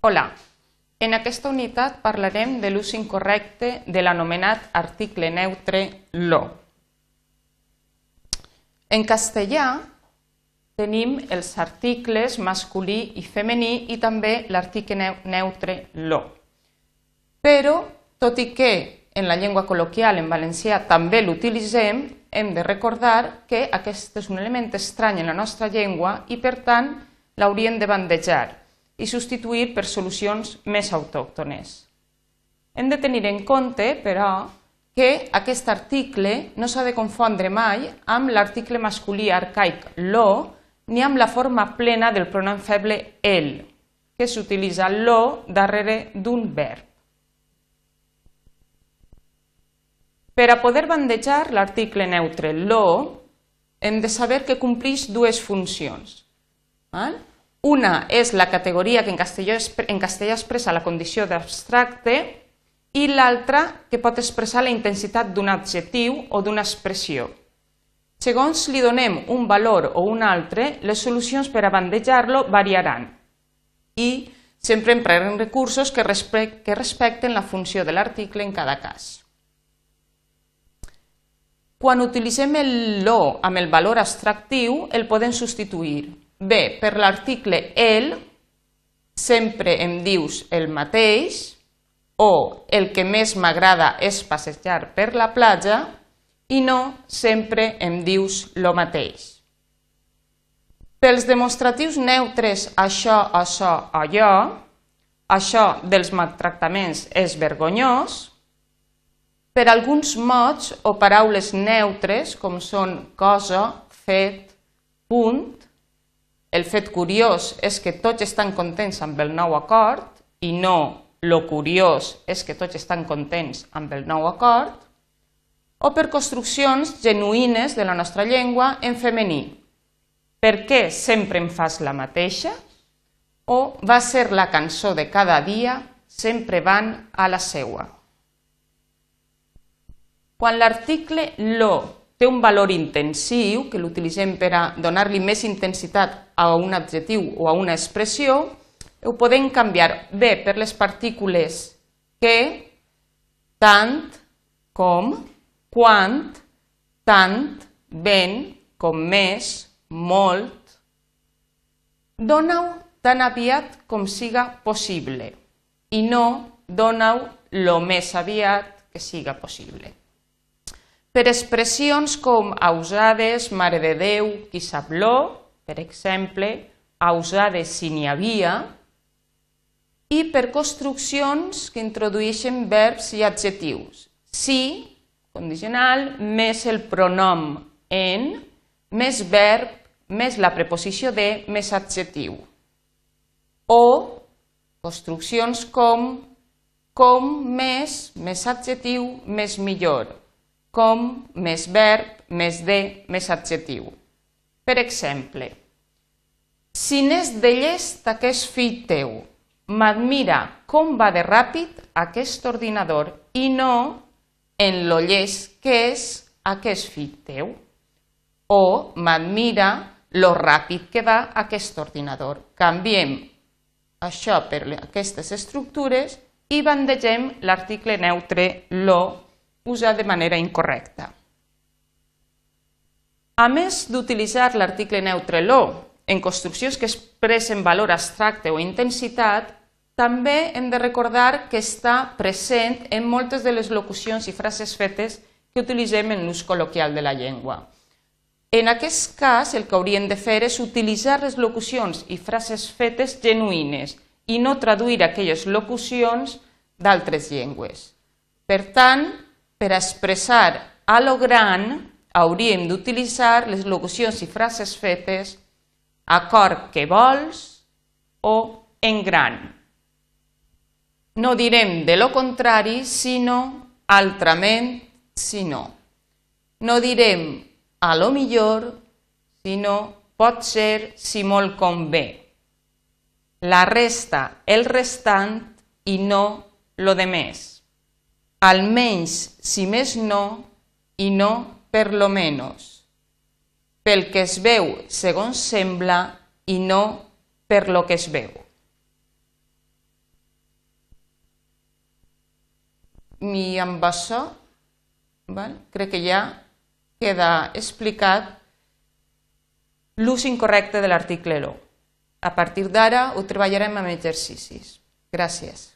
Hola, en aquesta unitat parlarem de l'ús incorrecte de l'anomenat article neutre lo. En castellà tenim els articles masculí i femení i també l'article neutre lo. Però, tot i que en la llengua col·loquial en valencià també l'utilitzem, hem de recordar que aquest és un element estrany en la nostra llengua i, per tant, l'hauríem de bandejar i substituir per solucions més autòctones. Hem de tenir en compte, però, que aquest article no s'ha de confondre mai amb l'article masculí arcaic lo ni amb la forma plena del pronom feble el, que s'utilitza lo darrere d'un verb. Per a poder bandejar l'article neutre lo, hem de saber que compleix dues funcions. Una és la categoria que en castellà expressa la condició d'abstracte i l'altra que pot expressar la intensitat d'un adjectiu o d'una expressió. Segons li donem un valor o un altre, les solucions per a bandejar-lo variaran i sempre emprarem recursos que respecten la funció de l'article en cada cas. Quan utilitzem el lo amb el valor abstractiu, el podem substituir bé per l'article el, sempre em dius el mateix, o el que més m'agrada és passejar per la platja, i no sempre em dius lo mateix. Pels demostratius neutres això, allò, això dels maltractaments és vergonyós. Per alguns mots o paraules neutres, com són cosa, fet, punt, el fet curiós és que tots estan contents amb el nou acord i no lo curiós és que tots estan contents amb el nou acord, o per construccions genuïnes de la nostra llengua en femení. Per què sempre em fas la mateixa? O va ser la cançó de cada dia, sempre van a la seua. Quan l'article lo té un valor intensiu, que l'utilitzem per a donar-li més intensitat a un adjectiu o a una expressió, ho podem canviar bé per les partícules que, tant, com, quant, tant, ben, com més, molt. Dona-ho tan aviat com siga possible i no dona-ho lo més aviat que siga possible. Per expressions com ausades, mare de Déu, qui sap lo, per exemple, ausades si n'hi havia, i per construccions que introdueixen verbs i adjectius. Si, condicional, més el pronom en, més verb, més la preposició de, més adjectiu. O construccions com, més adjectiu, més millor. Com, més verb, més de, més adjectiu. Per exemple, si n'és de llest aquest fill teu, m'admira com va de ràpid aquest ordinador i no en lo llest que és aquest fill teu. O m'admira lo ràpid que va aquest ordinador. Canviem això per aquestes estructures i bandegem l'article neutre lo usat de manera incorrecta. A més d'utilitzar l'article neutre lo en construccions que expressen valor abstracte o intensitat, també hem de recordar que està present en moltes de les locucions i frases fetes que utilitzem en l'ús col·loquial de la llengua. En aquest cas, el que hauríem de fer és utilitzar les locucions i frases fetes genuïnes i no traduir aquelles locucions d'altres llengües. Per tant, per a expressar a lo gran, hauríem d'utilitzar les locucions i frases fetes acord que vols o en gran. No direm de lo contrari, sinó altrament, sinó. No direm a lo millor, sinó pot ser si molt convé. La resta, el restant i no lo demés. Almenys, si més no, i no per lo menos. Pel que es veu segons sembla i no per lo que es veu. I amb això crec que ja queda explicat l'ús incorrecte de l'article lo. A partir d'ara ho treballarem amb exercicis. Gràcies.